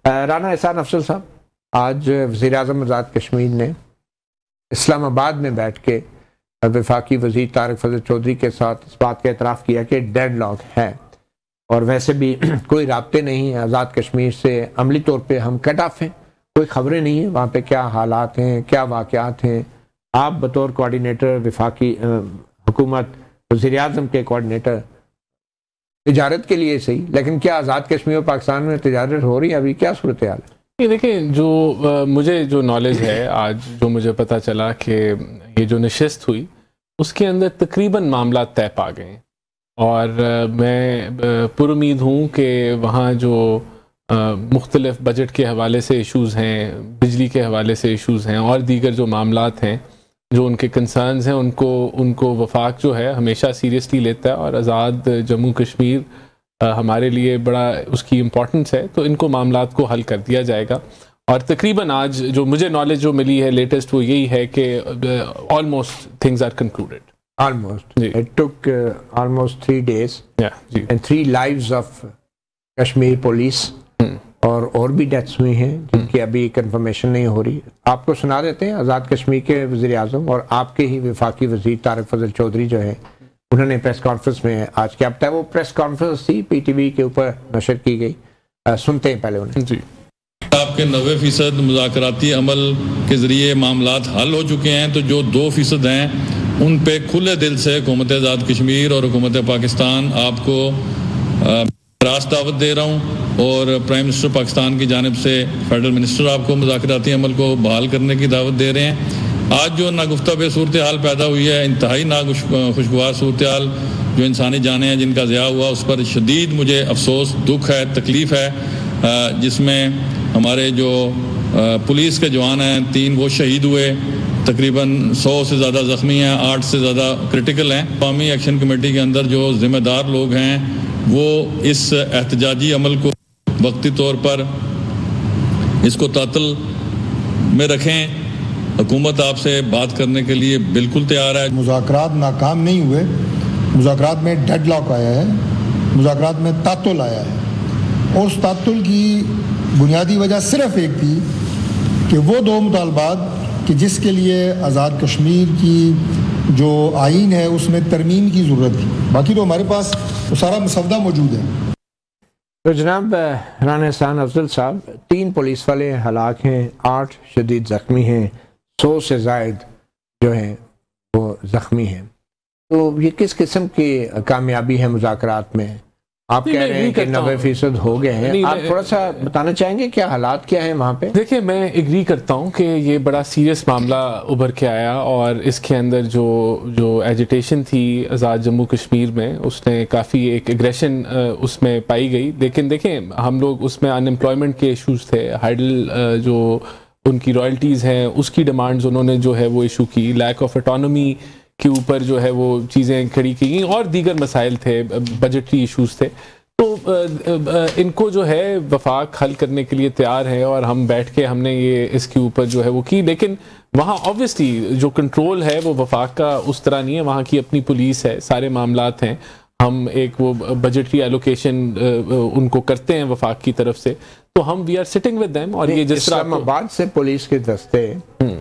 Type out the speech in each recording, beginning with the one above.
राना एहसान अफजल साहब, आज वज़ीर-ए-आज़म आज़ाद कश्मीर ने इस्लामाबाद में बैठ के वफाकी वज़ीर तारिक फजल चौधरी के साथ इस बात का एतराफ़ किया कि डेडलॉक है और वैसे भी कोई राब्ते नहीं है आज़ाद कश्मीर से, अमली तौर पे हम कट ऑफ हैं, कोई ख़बरें नहीं है वहाँ पे क्या हालात हैं, क्या वाक़यात हैं। आप बतौर कोऑर्डिनेटर वफाकी हुकूमत, वज़ीर-ए-आज़म के कोऑर्डिनेटर, तिजारत के लिए सही, लेकिन क्या आज़ाद कश्मीर और पाकिस्तान में तिजारत हो रही है? अभी क्या सूरत हाल है? ये देखें, जो मुझे जो नॉलेज है आज, जो मुझे पता चला कि ये जो नशिस्त हुई उसके अंदर तकरीबन मामला तय पा गए और मैं पुरुमीद हूँ कि वहाँ जो मुख्तलिफ बजट के हवाले से इश्यूज़ हैं, बिजली के हवाले से इश्यूज़ हैं और दीगर जो मामलात हैं, जो उनके कंसर्न्स हैं, उनको वफाक जो है हमेशा सीरियसली लेता है और आज़ाद जम्मू कश्मीर हमारे लिए बड़ा उसकी इम्पोर्टेंस है, तो इनको मामलात को हल कर दिया जाएगा। और तकरीबन आज जो मुझे नॉलेज जो मिली है लेटेस्ट वो यही है कि almost things are concluded. Almost. It took almost 3 days. Yeah, and 3 lives of Kashmir police. और भी डेथ्स हुई हैं जिनकी अभी कंफर्मेशन नहीं हो रही। आपको सुना देते हैं, आज़ाद कश्मीर के वज़ीर-ए-आज़म और आपके ही वफाकी वज़ीर तारिक फजल चौधरी जो है उन्होंने प्रेस कॉन्फ्रेंस में आज क्या बताया। वो प्रेस कॉन्फ्रेंस थी PTV के ऊपर नशर की गई, सुनते हैं पहले उन्हें। जी, आपके 90% मुज़ाकराती अमल के ज़रिए मामलात हल हो चुके हैं, तो जो 2% हैं उन पे खुले दिल से हुकूमत आज़ाद कश्मीर और हुकूमत पाकिस्तान आपको रास्त दावत दे रहा हूँ और प्राइम मिनिस्टर पाकिस्तान की जानिब से फेडरल मिनिस्टर आपको मुज़ाकराती अमल को बहाल करने की दावत दे रहे हैं। आज जो नागुफ्ता बे सूरत हाल पैदा हुई है, इंतहाई खुशगवार सूरत हाल, जो इंसानी जानें हैं जिनका ज़िया हुआ, उस पर शदीद मुझे अफसोस, दुख है, तकलीफ़ है, जिसमें हमारे जो पुलिस के जवान हैं 3 वो शहीद हुए, तकरीबन 100 से ज़्यादा ज़ख्मी हैं, 8 से ज़्यादा क्रिटिकल हैं। कौमी एक्शन कमेटी के अंदर जो ज़िम्मेदार लोग हैं वो इस एहतजाजी अमल को वक्ती तौर पर इसको तातल में रखें। हुकूमत आपसे बात करने के लिए बिल्कुल तैयार है। मुज़ाकरात नाकाम नहीं हुए, मुज़ाकरात में डेडलॉक आया है, मुज़ाकरात में तातुल आया है और उस तातुल की बुनियादी वजह सिर्फ एक थी कि वो 2 मुतालबात कि जिसके लिए आज़ाद कश्मीर की जो आईन है उसमें तरमीम की ज़रूरत थी, बाकी तो हमारे पास वो सारा मसवदा मौजूद है। तो जनाब राना एहसान अफजल साहब, 3 पुलिस वाले हलाक हैं, 8 शदीद ज़ख्मी हैं, 100 से ज़ायद जो हैं वो ज़ख्मी हैं। तो ये किस किस्म की कामयाबी है मुज़ाकरात में? आप कह रहे हैं कि 90% हो गए हैं, आप थोड़ा सा बताना चाहेंगे क्या हालात क्या हैं वहाँ पे? देखिए, मैं एग्री करता हूँ कि ये बड़ा सीरियस मामला उभर के आया और इसके अंदर जो एजिटेशन थी आज़ाद जम्मू कश्मीर में, उसने काफ़ी एक एग्रेशन उसमें पाई गई। लेकिन देखें, हम लोग उसमें अनएम्प्लॉयमेंट के इशूज़ थे, हाइडल जो उनकी रॉयल्टीज़ हैं उसकी डिमांड्स उन्होंने जो है वो इशू की, लैक ऑफ ऑटोनॉमी के ऊपर जो है वो चीज़ें खड़ी की गई और दीगर मसाइल थे, बजटरी इश्यूज थे। तो इनको जो है वफाक हल करने के लिए तैयार है और हम बैठ के हमने ये इसके ऊपर जो है वो की। लेकिन वहाँ ऑब्वियसली जो कंट्रोल है वो वफाक का उस तरह नहीं है, वहाँ की अपनी पुलिस है, सारे मामलात हैं। हम एक वो बजटरी एलोकेशन उनको करते हैं वफाक की तरफ से, तो हम we are sitting with them. और ये जिस तरह इस्लामाबाद से पुलिस के दस्ते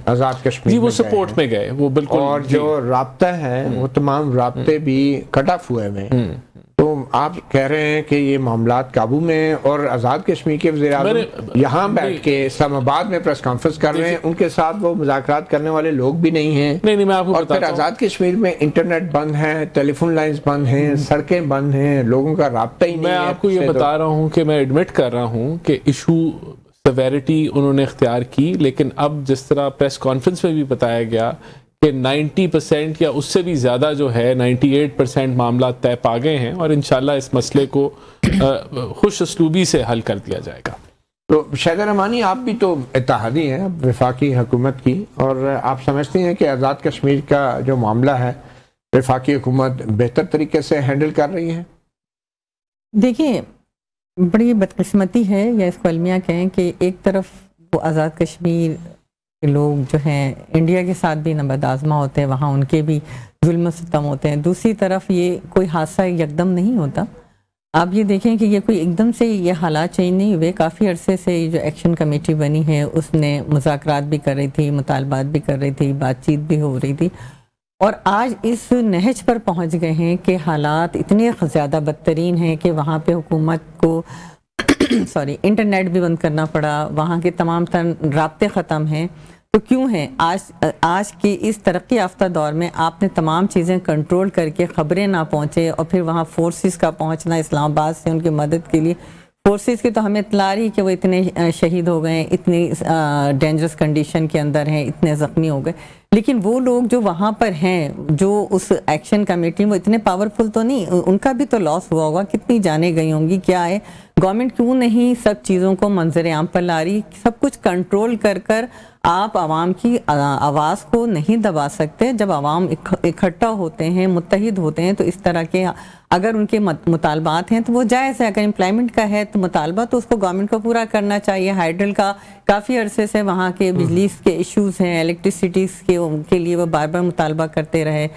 आज़ाद कश्मीर जी वो सपोर्ट में गए, वो बिल्कुल, और जो राब्ता है वो तमाम राब्ते भी कट ऑफ हुए हैं। तो आप कह रहे हैं कि ये मामलात काबू में, और आज़ाद कश्मीर के वज़ीर-ए-आज़म यहाँ बैठ के इस्लामाबाद में प्रेस कॉन्फ्रेंस कर रहे हैं, उनके साथ वो मुज़ाकरात करने वाले लोग भी नहीं हैं। नहीं, मैं आपको और फिर आज़ाद कश्मीर में इंटरनेट बंद है, टेलीफोन लाइंस बंद हैं, सड़कें बंद हैं, लोगों का राब्ता ही नहीं है। मैं आपको ये बता रहा हूँ कि मैं एडमिट कर रहा हूँ कि इशू सेवेरिटी उन्होंने इख्तियार की, लेकिन अब जिस तरह प्रेस कॉन्फ्रेंस में भी बताया गया कि 90% या उससे भी ज़्यादा जो है 98% मामला तय पा गए हैं और इंशाल्लाह इस मसले को खुश असलूबी से हल कर दिया जाएगा। तो शैदर रहमानी, आप भी तो इत्तेहादी हैं वफाकी हुकूमत की, और आप समझते हैं कि आज़ाद कश्मीर का जो मामला है वफाकी हुकूमत बेहतर तरीके से हैंडल कर रही है? देखिए, बड़ी बदकिस्मती है या इसको अलमिया कहें कि एक तरफ वो आज़ाद कश्मीर के लोग जो हैं इंडिया के साथ भी नबरदाज़मा होते हैं, वहाँ उनके भी जुल्म सितम होते हैं। दूसरी तरफ ये कोई हादसा एकदम नहीं होता। आप ये देखें कि ये कोई एकदम से ये हालात चेंज नहीं हुए, काफ़ी अरसे से ये जो एक्शन कमेटी बनी है उसने मुज़ाकरात भी कर रही थी, मुतालबात भी कर रही थी, बातचीत भी हो रही थी, और आज इस नहज पर पहुंच गए हैं कि हालात इतने ज़्यादा बदतरीन हैं कि वहाँ पे हुकूमत को सॉरी इंटरनेट भी बंद करना पड़ा, वहाँ के तमाम राब्ते ख़त्म हैं। तो क्यों है आज की इस तरक्की याफ्ता दौर में आपने तमाम चीज़ें कंट्रोल करके खबरें ना पहुँचे, और फिर वहाँ फोर्सेस का पहुँचना इस्लामाबाद से उनकी मदद के लिए, फोर्सेस की तो हमें इत्तला रही कि वो इतने शहीद हो गए, इतनी डेंजरस कंडीशन के अंदर हैं, इतने ज़ख्मी हो गए, लेकिन वो लोग जो वहाँ पर हैं, जो उस एक्शन कमेटी, वो इतने पावरफुल तो नहीं, उनका भी तो लॉस हुआ होगा, कितनी जाने गई होंगी, क्या है, गवर्नमेंट क्यों नहीं सब चीज़ों को मंजर आम पर ला रही? सब कुछ कंट्रोल कर आप आवाम की आवाज़ को नहीं दबा सकते। जब आवाम इकट्ठा होते हैं, मुत्तहिद होते हैं, तो इस तरह के अगर उनके मुतालबात हैं तो वो जायज़ है। अगर एम्प्लॉयमेंट का है तो मुतालबा तो उसको गवर्नमेंट को पूरा करना चाहिए। हाइड्रल का काफ़ी अरसे से वहाँ के बिजली के इश्यूज़ हैं, इलेक्ट्रिसिटी के लिए वो बार बार मुतालबा करते रहे,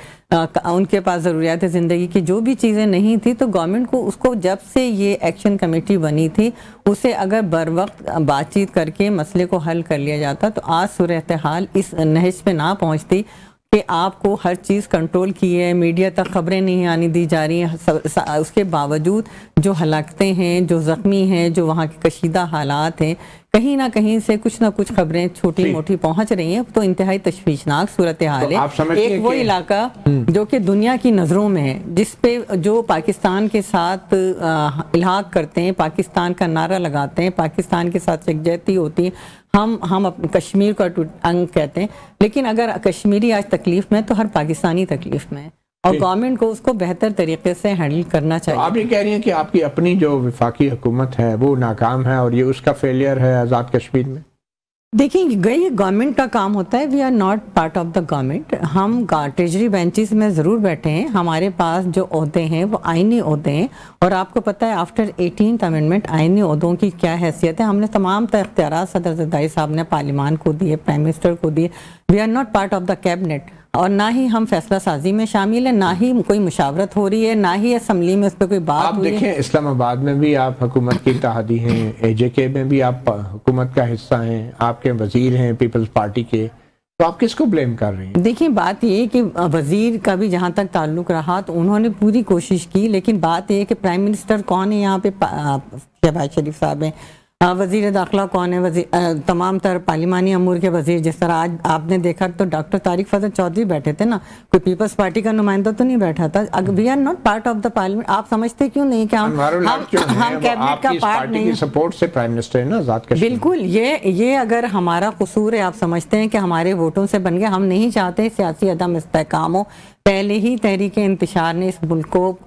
उनके पास ज़रूरियात ज़िंदगी की जो भी चीज़ें नहीं थी, तो गवर्नमेंट को उसको जब से ये एक्शन कमेटी बनी थी उसे अगर बर वक्त बातचीत करके मसले को हल कर लिया जाता तो आज सूरत हाल इस नहज पे ना पहुँचती कि आपको हर चीज़ कंट्रोल की है, मीडिया तक खबरें नहीं आने दी जा रही हैं, उसके बावजूद जो हलाकतें हैं, जो ज़ख्मी हैं, जो वहाँ के कशीदा हालात हैं, कहीं ना कहीं से कुछ ना कुछ खबरें छोटी मोटी पहुंच रही हैं, तो इंतहाई तशवीशनाक सूरत हाल है। एक वो इलाका जो कि दुनिया की नज़रों में है, जिस पे जो पाकिस्तान के साथ इल्हाक करते हैं, पाकिस्तान का नारा लगाते हैं, पाकिस्तान के साथ यकजहती होती है, हम अपने कश्मीर को अंग कहते हैं, लेकिन अगर कश्मीरी आज तकलीफ में तो हर पाकिस्तानी तकलीफ में है, और गवर्नमेंट को उसको बेहतर तरीके से हैंडल करना चाहिए। तो आप ये कह रही हैं कि आपकी अपनी जो वफाकी हुकूमत है वो नाकाम है और ये उसका फेलियर है आज़ाद कश्मीर में? देखिए, ये गवर्नमेंट का काम होता है, we are not part of the government. हम ट्रेजरी बेंचेस में ज़रूर बैठे हैं, हमारे पास जो ओहदे हैं वो आईनी ओहदे हैं, और आपको पता है आफ्टर 18th अमेंडमेंट आईनी ओहदों की क्या हैसियत है। हमने तमाम इख्तियार सदर ज़रदारी साहब ने पार्लियामान को दिए, प्राइम मिनिस्टर को दिए। We are not part of the cabinet, और ना ही हम फैसला साजी में शामिल है, ना ही कोई मुशावरत हो रही है, ना ही असम्बली में उस पर कोई बात हुई है। आप देखें, इस्लामाबाद में भी आप हुकूमत की इत्तेहादी हैं, AJK में भी आप हुकूमत का हिस्सा हैं, आपके वजीर हैं पीपल्स पार्टी के, तो आप किसको ब्लेम कर रही हैं? देखिए, बात ये है कि वजीर का भी जहाँ तक ताल्लुक रहा तो उन्होंने पूरी कोशिश की, लेकिन बात ये है कि प्राइम मिनिस्टर कौन है यहाँ पे? शहबाज शरीफ साहब हैं। वजीर दाखिला कौन है? वजीर तमाम तर पार्लिमानी अमूर के वजीर, जिस तरह आज आपने देखा तो डॉक्टर तारिक फजल चौधरी बैठे थे ना, कोई पीपल्स पार्टी का नुमाइंदा तो नहीं बैठा था। अगर we are not part of the parliament, आप समझते क्यों नहीं कि हम कैबिनेट का पार्ट नहीं है? सपोर्ट से प्राइम मिनिस्टर है ना आज़ाद कश्मीर। बिल्कुल, ये अगर हमारा कसूर है, आप समझते हैं कि हमारे वोटों से बन गया, हम नहीं चाहते सियासी अदम इस्तेहकाम हो। पहले ही तहरीक इंतशार ने इस मुल्क को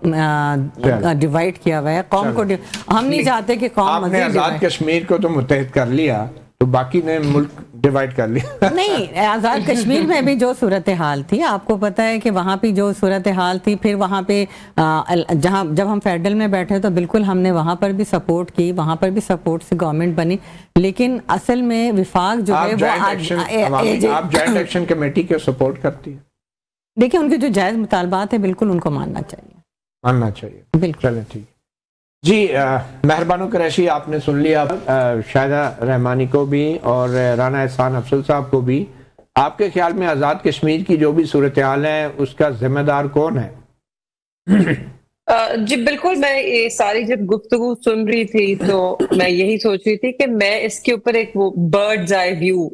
डिवाइड किया हुआ है, कौम को हम नहीं चाहते कि कौम आपने आज़ाद कश्मीर को तो मुत्तहिद कर लिया, तो बाकी ने मुल्क डिवाइड कर लिया। नहीं, आज़ाद कश्मीर में भी जो सूरत हाल थी, आपको पता है कि वहाँ पे जो सूरत हाल थी, फिर वहाँ पे जहाँ जब हम फेडरल में बैठे तो बिल्कुल हमने वहाँ पर भी सपोर्ट की, वहाँ पर भी सपोर्ट से गवर्नमेंट बनी, लेकिन असल में विफाक जो है वो आप जॉइंट एक्शन कमेटी को सपोर्ट करती है? देखिए, उनके जो जायज़ मुतालबात है बिल्कुल उनको मानना चाहिए, बिल्कुल। चलें, ठीक जी। मेहरबानो कुरैशी, आपने सुन लिया शाहिदा रहमानी को भी और राना एहसान अफजल साहब को भी। आपके ख्याल में आज़ाद कश्मीर की जो भी सूरत हाल है उसका जिम्मेदार कौन है? जी बिल्कुल, मैं ये सारी जब गुफ्तगू सुन रही थी तो मैं यही सोच रही थी कि मैं इसके ऊपर एक वो बर्ड्स आई व्यू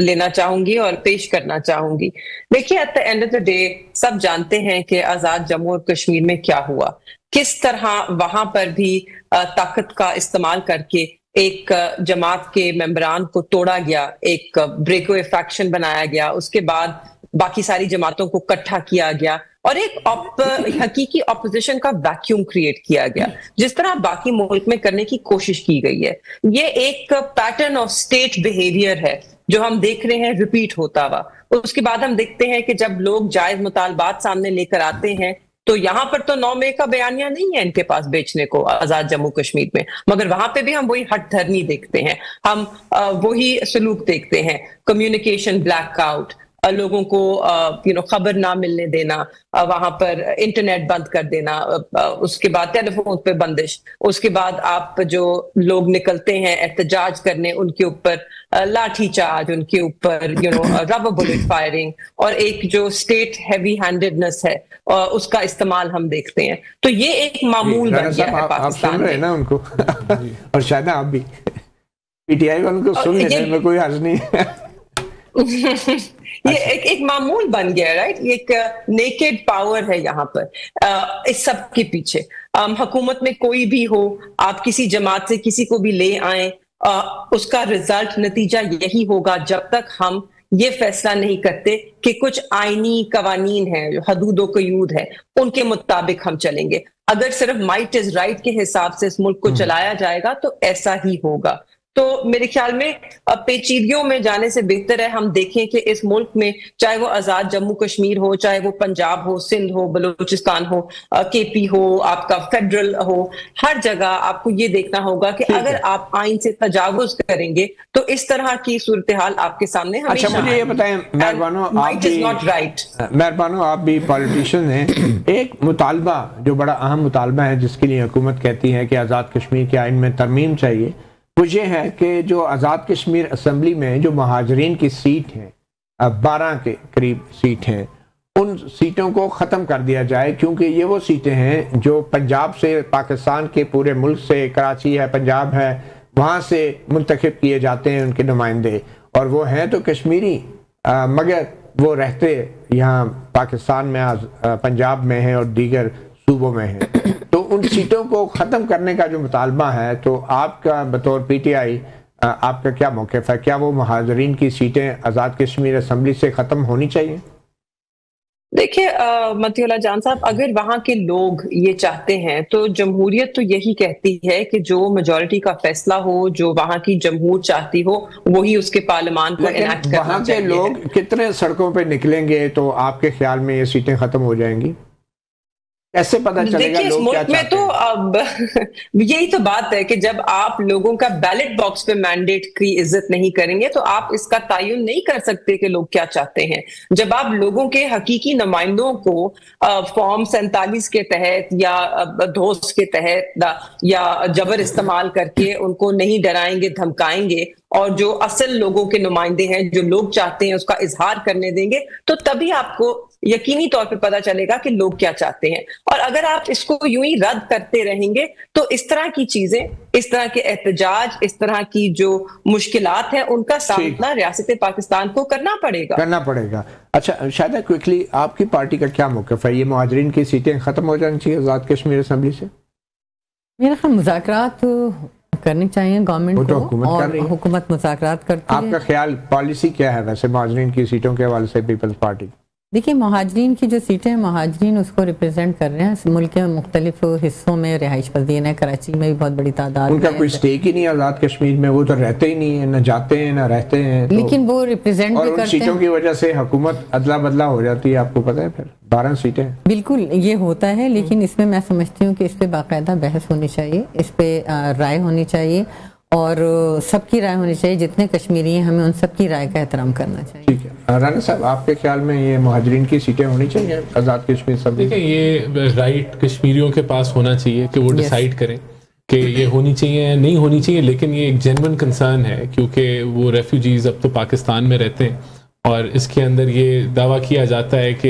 लेना चाहूंगी और पेश करना चाहूंगी। देखिए, at the end of the day सब जानते हैं कि आजाद जम्मू और कश्मीर में क्या हुआ, किस तरह वहां पर भी ताकत का इस्तेमाल करके एक जमात के मेंबरान को तोड़ा गया, एक ब्रेकअवे फैक्शन बनाया गया, उसके बाद बाकी सारी जमातों को इकट्ठा किया गया और एक हकीकी ऑपोजिशन का वैक्यूम क्रिएट किया गया, जिस तरह बाकी मुल्क में करने की कोशिश की गई है। ये एक पैटर्न ऑफ स्टेट बिहेवियर है जो हम देख रहे हैं रिपीट होता हुआ। उसके बाद हम देखते हैं कि जब लोग जायज मुतालबात सामने लेकर आते हैं तो यहाँ पर तो 9 मई का बयानिया नहीं है इनके पास बेचने को आजाद जम्मू कश्मीर में, मगर वहां पे भी हम वही हट धरनी देखते हैं, हम वही सलूक देखते हैं, कम्युनिकेशन ब्लैकआउट, लोगों को खबर ना मिलने देना, वहां पर इंटरनेट बंद कर देना, उसके बाद टेलीफोन पे बंदिश, उसके बाद आप जो लोग निकलते हैं एहतजाज करने उनके ऊपर लाठी चार्ज, उनके ऊपर रबर बुलेट फायरिंग, और एक जो स्टेट हैवी हैंडेडनेस है उसका इस्तेमाल हम देखते हैं। तो ये एक मामूल बन गया है पाकिस्तान में। ना उनको और शायद आप भी पीटीआई वालों को सुन लेने में कोई हर्ज नहीं है। ये एक मामूल बन गया, राइट? एक नेकेड पावर है यहाँ पर इस सब के पीछे। हुकूमत में कोई भी हो, आप किसी जमात से किसी को भी ले आए, उसका रिजल्ट नतीजा यही होगा जब तक हम ये फैसला नहीं करते कि कुछ आईनी कवानीन है, जो हदूद कयूद है, उनके मुताबिक हम चलेंगे। अगर सिर्फ माइट इज राइट के हिसाब से इस मुल्क को चलाया जाएगा तो ऐसा ही होगा। तो मेरे ख्याल में पेचीदगियों में जाने से बेहतर है हम देखें कि इस मुल्क में, चाहे वो आजाद जम्मू कश्मीर हो, चाहे वो पंजाब हो, सिंध हो, बलूचिस्तान हो, केपी हो, आपका फेडरल हो, हर जगह आपको ये देखना होगा कि अगर आप आइन से तजावुज करेंगे तो इस तरह की सूरत हाल आपके सामने हमेशा। अच्छा, मुझे ये बताएं मेहरबानो, आप भी पॉलिटिशियन हैं, एक मुतालबा जो बड़ा अहम मुतालबा है जिसके लिए हुकूमत कहती है कि आज़ाद कश्मीर के आइन में तरमीम चाहिए, वो ये है कि जो आज़ाद कश्मीर असम्बली में जो महाजरीन की सीट है, 12 के करीब सीट हैं, उन सीटों को ख़त्म कर दिया जाए, क्योंकि ये वो सीटें हैं जो पंजाब से, पाकिस्तान के पूरे मुल्क से, कराची है, पंजाब है, वहाँ से मुंतखब किए जाते हैं उनके नुमाइंदे, और वो हैं तो कश्मीरी मगर वो रहते यहाँ पाकिस्तान में, पंजाब में हैं और दीगर सूबों में हैं। तो उन सीटों को ख़त्म करने का जो मुतालबा है, तो आपका बतौर पीटीआई आपका क्या मौक़िफ़ है? क्या वो महाजरीन की सीटें आज़ाद कश्मीर असम्बली से ख़त्म होनी चाहिए? देखिए मतीउल्लाह जान साहब, अगर वहां के लोग ये चाहते हैं तो जमहूरियत तो यही कहती है कि जो मेजॉरिटी का फैसला हो, जो वहां की जमहूर चाहती हो, वही उसके पार्लियामान को इनैक्ट करना चाहिए। वहां के लोग कितने सड़कों पे निकलेंगे तो आपके ख्याल में ये सीटें खत्म हो जाएंगी? कैसे पता चलेगा लोग क्या चाहते हैं? तो अब यही तो बात है कि जब आप लोगों का बैलेट बॉक्स पे मैंडेट की इज्जत नहीं करेंगे तो आप इसका तयन नहीं कर सकते कि लोग क्या चाहते हैं। जब आप लोगों के हकीकी नुमाइंदों को फॉर्म 47 के तहत या धोस के तहत या जबर इस्तेमाल करके उनको नहीं डराएंगे, धमकाएंगे, और जो असल लोगों के नुमाइंदे हैं, जो लोग चाहते हैं, उसका इजहार करने देंगे, तो तभी आपको यकीनी तौर पे पता चलेगा कि लोग क्या चाहते हैं। और अगर आप इसको यूं ही रद्द करते रहेंगे तो इस तरह की चीजें, इस तरह के एहतजाज, इस तरह की जो मुश्किलात हैं, उनका सामना रियासत पाकिस्तान को करना पड़ेगा। अच्छा शायद क्विकली, आपकी पार्टी का क्या मौक़िफ़ है? ये मुहाजिरीन की सीटें खत्म हो जानी चाहिए आज़ाद कश्मीर असम्बली से? मेरा ख्याल मुज़ाकरात करनी चाहिए गवर्नमेंट को, और हुकूमत मुज़ाकरात करती है। आपका ख्याल पॉलिसी क्या है वैसे मुहाजिरीन की सीटों के हवाले से पीपल्स पार्टी? देखिए, मुहाजिरीन की जो सीटें हैं, मुहाजिरीन उसको रिप्रेजेंट कर रहे हैं। मुल्क के मुख्तलिफ हिस्सों में रिहाइश पजीर है, कराची में भी बहुत बड़ी तादाद, उनका कोई स्टेक ही नहीं आज़ाद कश्मीर में, वो तो रहते ही नहीं है, न जाते हैं न रहते हैं, लेकिन वो रिप्रेजेंट भी करते हैं। सीटों की वजह से हुकूमत अदला बदला हो जाती है, आपको पता है, फिर 12 सीटें। बिल्कुल ये होता है, लेकिन इसमें मैं समझती हूँ कि इस पर बाकायदा बहस होनी चाहिए, इस पर राय होनी चाहिए, और सबकी राय होनी चाहिए। जितने कश्मीरी हैं, हमें उन सबकी राय का एहतराम करना चाहिए। ठीक है राना साहब, आपके ख्याल में ये मुहाजिरीन की सीटें होनी चाहिए आज़ाद कश्मीर सब? देखिए, ये राइट कश्मीरियों के पास होना चाहिए कि वो डिसाइड करें कि ये होनी चाहिए या नहीं होनी चाहिए, लेकिन ये एक जेन्युइन कंसर्न है, क्योंकि वो रेफ्यूजीज अब तो पाकिस्तान में रहते हैं, और इसके अंदर ये दावा किया जाता है कि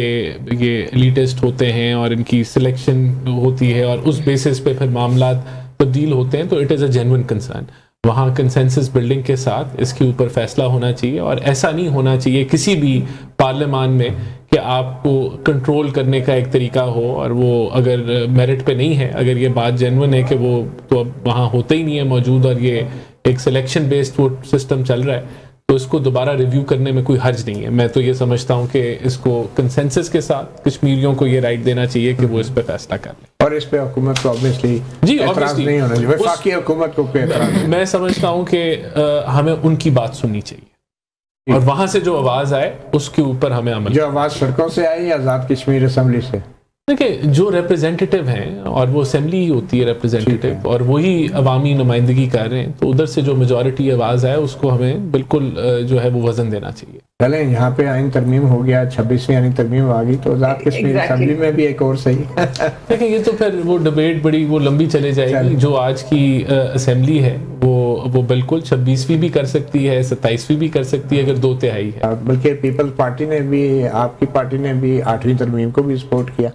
ये एलिटिस्ट होते हैं और इनकी सिलेक्शन होती है और उस बेसिस पे फिर मामला तब्दील होते हैं। तो it is a genuine concern. वहाँ कंसेंसस बिल्डिंग के साथ इसके ऊपर फैसला होना चाहिए, और ऐसा नहीं होना चाहिए किसी भी पार्लियामान में कि आपको कंट्रोल करने का एक तरीका हो, और वो अगर मेरिट पे नहीं है, अगर ये बात जेन्युइन है कि वो तो अब वहाँ होता ही नहीं है मौजूद, और ये एक सिलेक्शन बेस्ड वो सिस्टम चल रहा है, तो इसको दोबारा रिव्यू करने में कोई हर्ज नहीं है। मैं तो ये समझता हूँ कि इसको कंसेंसस के साथ कश्मीरियों को ये राइट देना चाहिए कि वो इस पे फैसला कर लें, और इस पे हुकूमत को ऑब्वियसली एतराज़ नहीं होना चाहिए, वफाकी हुकूमत को कोई एतराज़ नहीं। मैं समझता हूँ कि हमें उनकी बात सुननी चाहिए, और वहाँ से जो आवाज़ आए उसके ऊपर हमें अमल। जो आवाज़ सड़कों से आई या आज़ाद कश्मीर असम्बली से? देखिए, जो रिप्रेजेंटेटिव हैं और वो असेंबली ही होती है रिप्रेजेंटेटिव, और वही अवामी नुमाइंदगी कर रहे हैं, तो उधर से जो मेजॉरिटी आवाज़ है उसको हमें बिल्कुल जो है वो वजन देना चाहिए। चलें, यहाँ पे आइन तरमीम हो गया, 26वीं आइन तरमीम आ गई, तो आज़ाद कश्मीर असेंबली में भी एक और सही। देखिए, ये तो फिर वो डिबेट बड़ी वो लंबी चले जाएगी। जो आज की असेंबली है वो बिल्कुल 26वीं भी कर सकती है, 27वीं भी कर सकती है अगर 2/3 है। बल्कि पीपल्स पार्टी ने भी, आपकी पार्टी ने भी 8वीं तरमीम को भी सपोर्ट किया।